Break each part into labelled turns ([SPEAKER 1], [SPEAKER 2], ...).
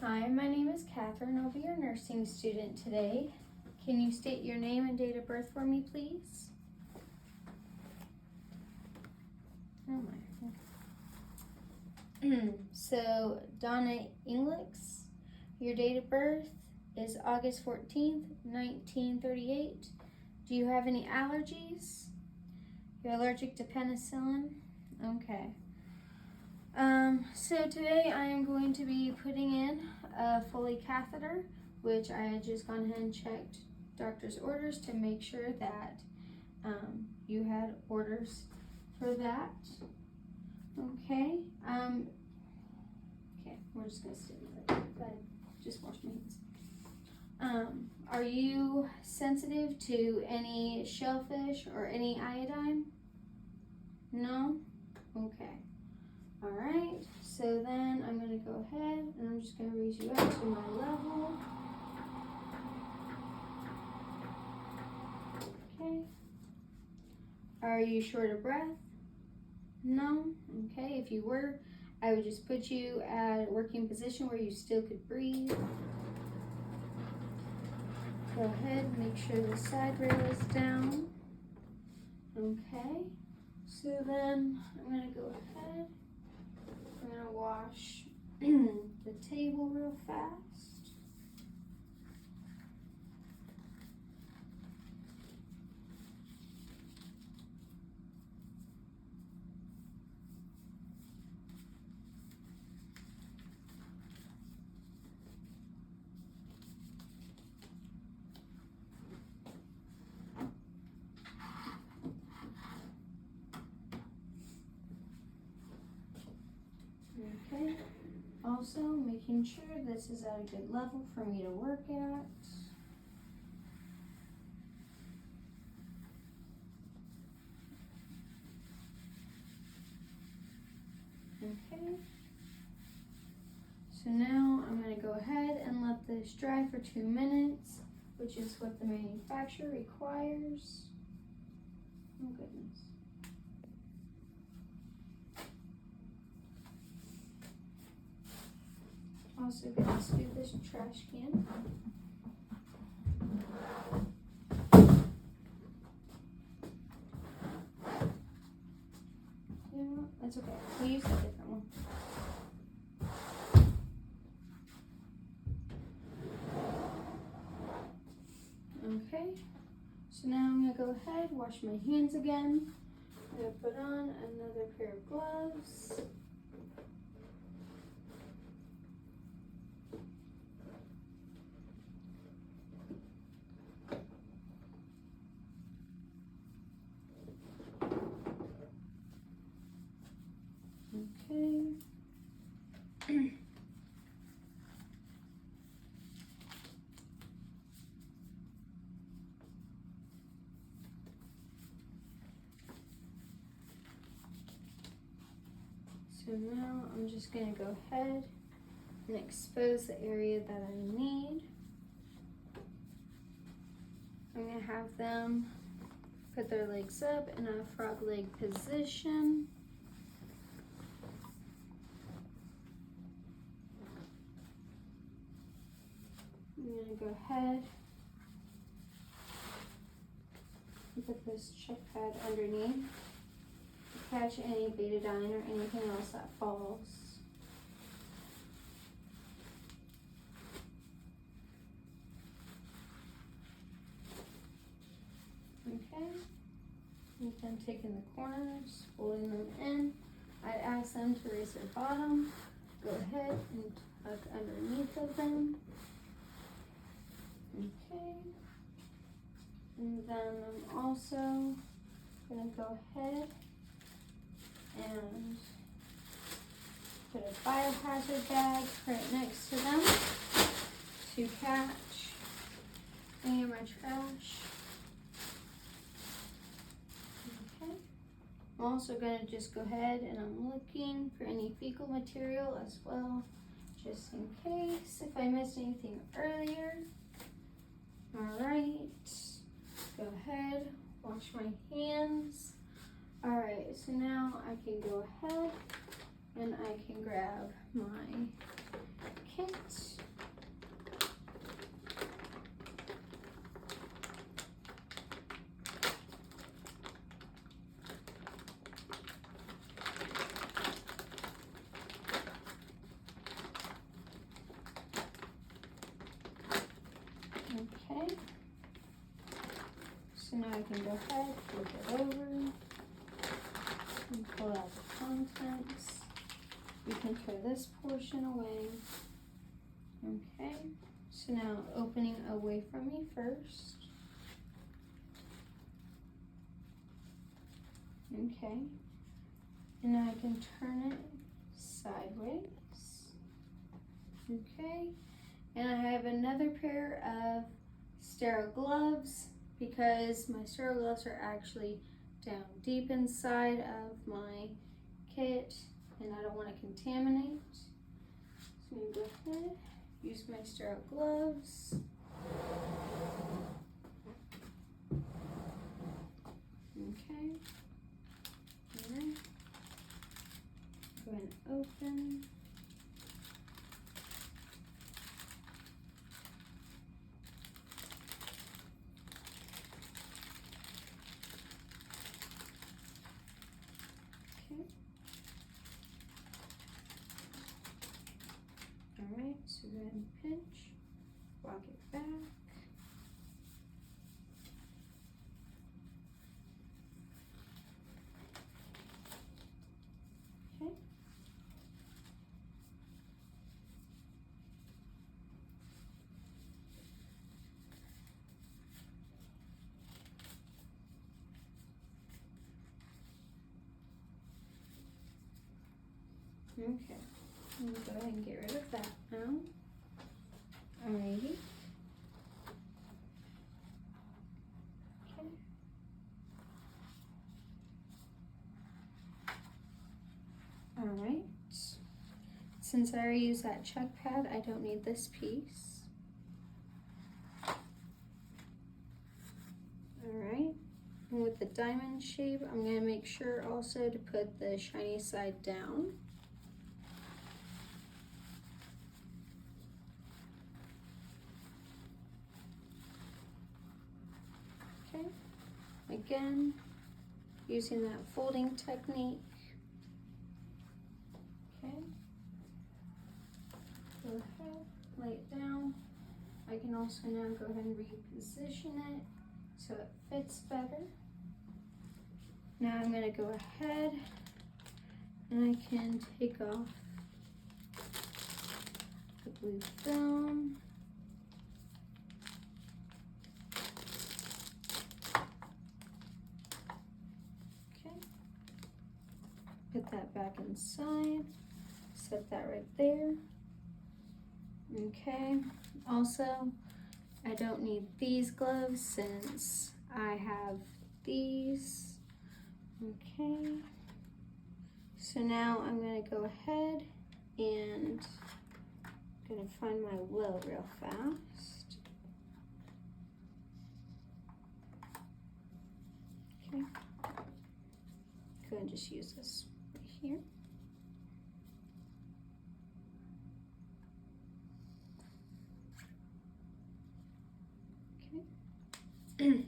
[SPEAKER 1] Hi, my name is Catherine. I'll be your nursing student today. Can you state your name and date of birth for me, please? Oh my. So, Donna Englix, your date of birth is August 14th, 1938. Do you have any allergies? You're allergic to penicillin? Okay. So today I am going to be putting in a Foley catheter, which I had just gone ahead and checked doctor's orders to make sure that you had orders for that. Okay. Okay, we're just gonna sit there. Go ahead. Just wash my hands. Are you sensitive to any shellfish or any iodine? No? Okay. All right, so then I'm gonna go ahead and I'm just gonna raise you up to my level. Okay. Are you short of breath? No? Okay, if you were, I would just put you at a working position where you still could breathe. Go ahead, make sure the side rail is down. Okay, so then I'm gonna go ahead. I'm gonna wash the table real fast. Okay, also making sure this is at a good level for me to work at. Okay, so now I'm going to go ahead and let this dry for 2 minutes, which is what the manufacturer requires. Oh goodness. Also going to scoop this trash can. Yeah, that's okay. We'll use a different one. Okay, so now I'm going to go ahead, wash my hands again. I'm going to put on another pair of gloves. Okay. So now I'm just going to go ahead and expose the area that I need. I'm going to have them put their legs up in a frog leg position. I'm going to go ahead and put this check pad underneath to catch any betadine or anything else that falls. Okay, and then taking the corners, folding them in. I'd ask them to raise their bottom. Go ahead and tuck underneath of them. Okay, and then I'm also gonna go ahead and put a biohazard bag right next to them to catch any of my trash. Okay, I'm also gonna just go ahead and I'm looking for any fecal material as well, just in case if I missed anything earlier. All right, go ahead, wash my hands. All right, so now I can go ahead and I can grab my kit. Okay. So now I can go ahead, flip it over, and pull out the contents. You can throw this portion away. Okay, so now opening away from me first. Okay, and now I can turn it sideways. Okay, and I have another pair of sterile gloves because my sterile gloves are actually down deep inside of my kit and I don't want to contaminate. So I'm going to go ahead, use my sterile gloves. Okay. Alright. Go ahead and open. Okay. Alright, so go ahead and pinch, walk it back. Okay. Okay, I'm gonna go ahead and get rid of that now. Alrighty. Okay. Alright. Since I already used that check pad, I don't need this piece. Alright. And with the diamond shape, I'm gonna make sure also to put the shiny side down. Okay, again, using that folding technique. Okay, go ahead, lay it down. I can also now go ahead and reposition it so it fits better. Now I'm going to go ahead and I can take off the blue film. Put that back inside, set that right there. Okay, also, I don't need these gloves since I have these. Okay, so now I'm gonna go ahead and I'm gonna find my will real fast. Okay, go ahead and just use this here. Okay.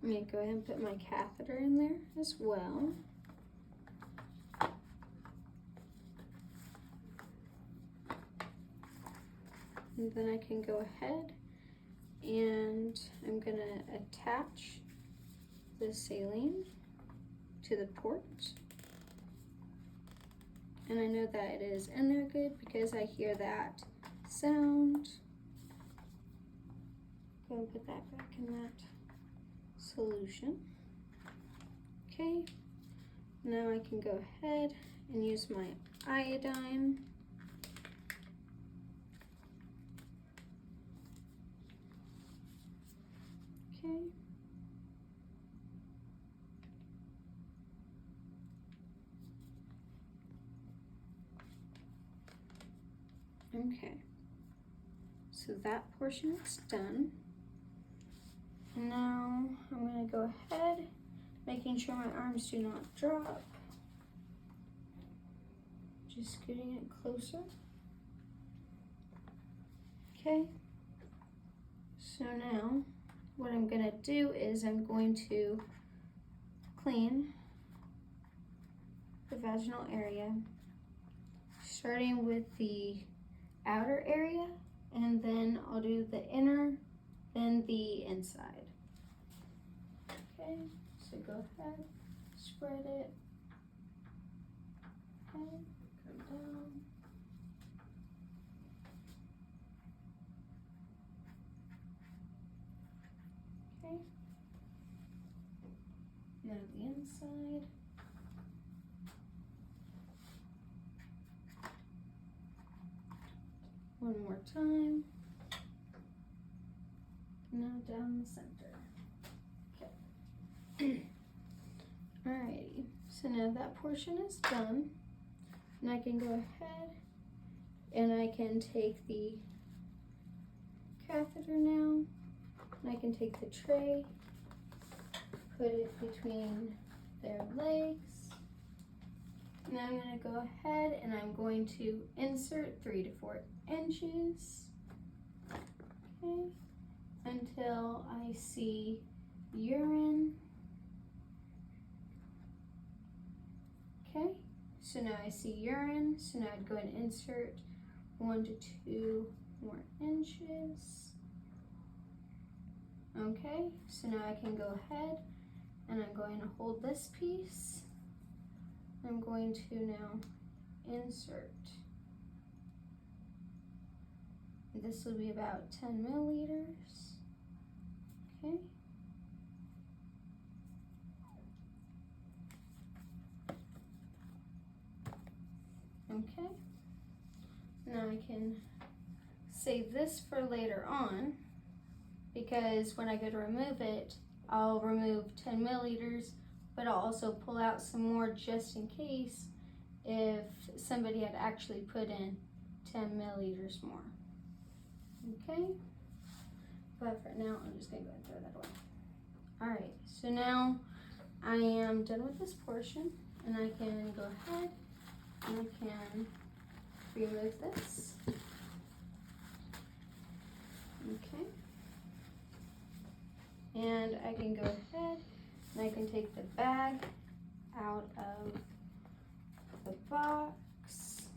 [SPEAKER 1] I'm going to go ahead and put my catheter in there as well. And then I can go ahead and I'm going to attach the saline to the port. And I know that it is in there good because I hear that sound. Go and put that back in that solution. Okay, now I can go ahead and use my iodine. Okay. Okay, so that portion is done. Now I'm going to go ahead, making sure my arms do not drop. Just getting it closer. Okay, so now what I'm gonna do is I'm going to clean the vaginal area, starting with the outer area, and then I'll do the inner, then the inside. Okay, so go ahead, spread it. Okay, come down. Okay, now the inside. One more time. Now down the center. Okay. Alrighty, so now that portion is done. And I can go ahead and I can take the catheter now. And I can take the tray, put it between their legs. Now I'm going to go ahead and I'm going to insert 3 to 4 inches. Okay, until I see urine. Okay, so now I see urine, so now I'd go and insert 1 to 2 more inches. Okay, so now I can go ahead and I'm going to hold this piece. I'm going to now insert. This will be about 10 milliliters. Okay. Okay. Now I can save this for later on, because when I go to remove it, I'll remove 10 milliliters, but I'll also pull out some more just in case if somebody had actually put in 10 milliliters more. Okay, but for now, I'm just gonna go ahead and throw that away. All right, so now I am done with this portion, and I can go ahead and I can remove this. Okay, and I can go ahead and I can take the bag out of the box.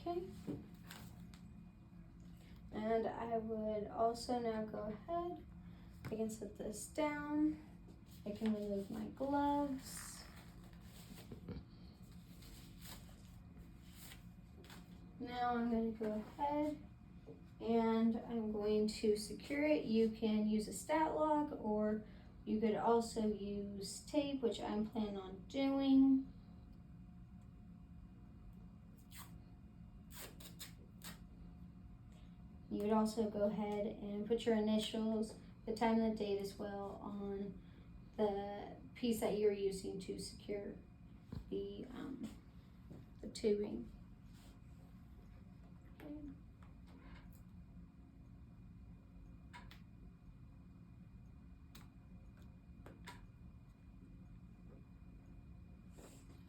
[SPEAKER 1] Okay. And I would also now go ahead, I can set this down, I can remove my gloves. Now I'm going to go ahead and I'm going to secure it. You can use a stat lock, or you could also use tape, which I'm planning on doing. You would also go ahead and put your initials, the time and the date as well, on the piece that you're using to secure the tubing.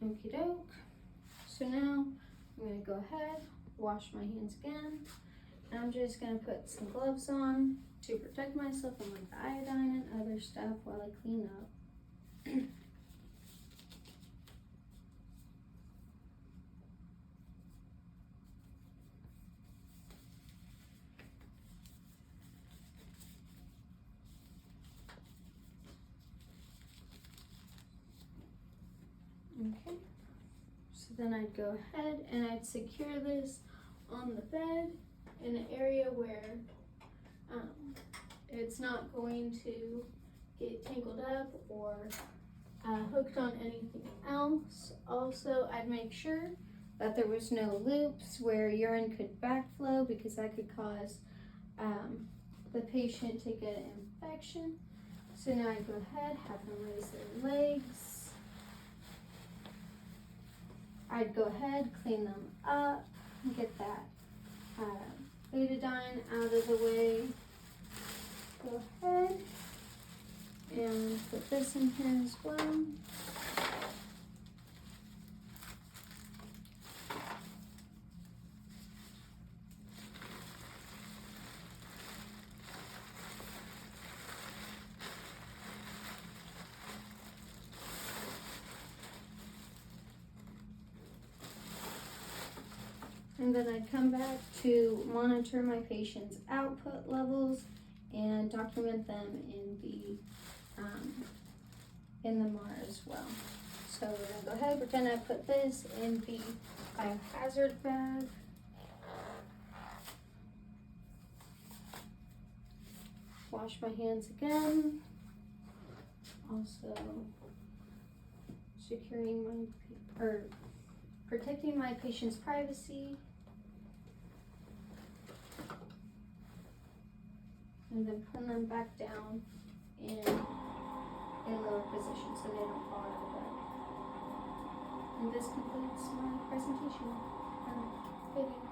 [SPEAKER 1] Okie doke. So now I'm going to go ahead, wash my hands again. And I'm just going to put some gloves on to protect myself from like the iodine and other stuff while I clean up. Okay, so then I'd go ahead and I'd secure this on the bed in an area where it's not going to get tangled up or hooked on anything else. Also, I'd make sure that there was no loops where urine could backflow, because that could cause the patient to get an infection. So now I go ahead, have them raise their legs. I'd go ahead, clean them up, get that betadine out of the way. Go ahead and put this in here as well. And then I come back to monitor my patient's output levels and document them in the MAR as well. So we're gonna go ahead, pretend I put this in the biohazard bag. Wash my hands again. Also protecting my patient's privacy. And then put them back down in a lower position so they don't fall out of bed. And this concludes my presentation video.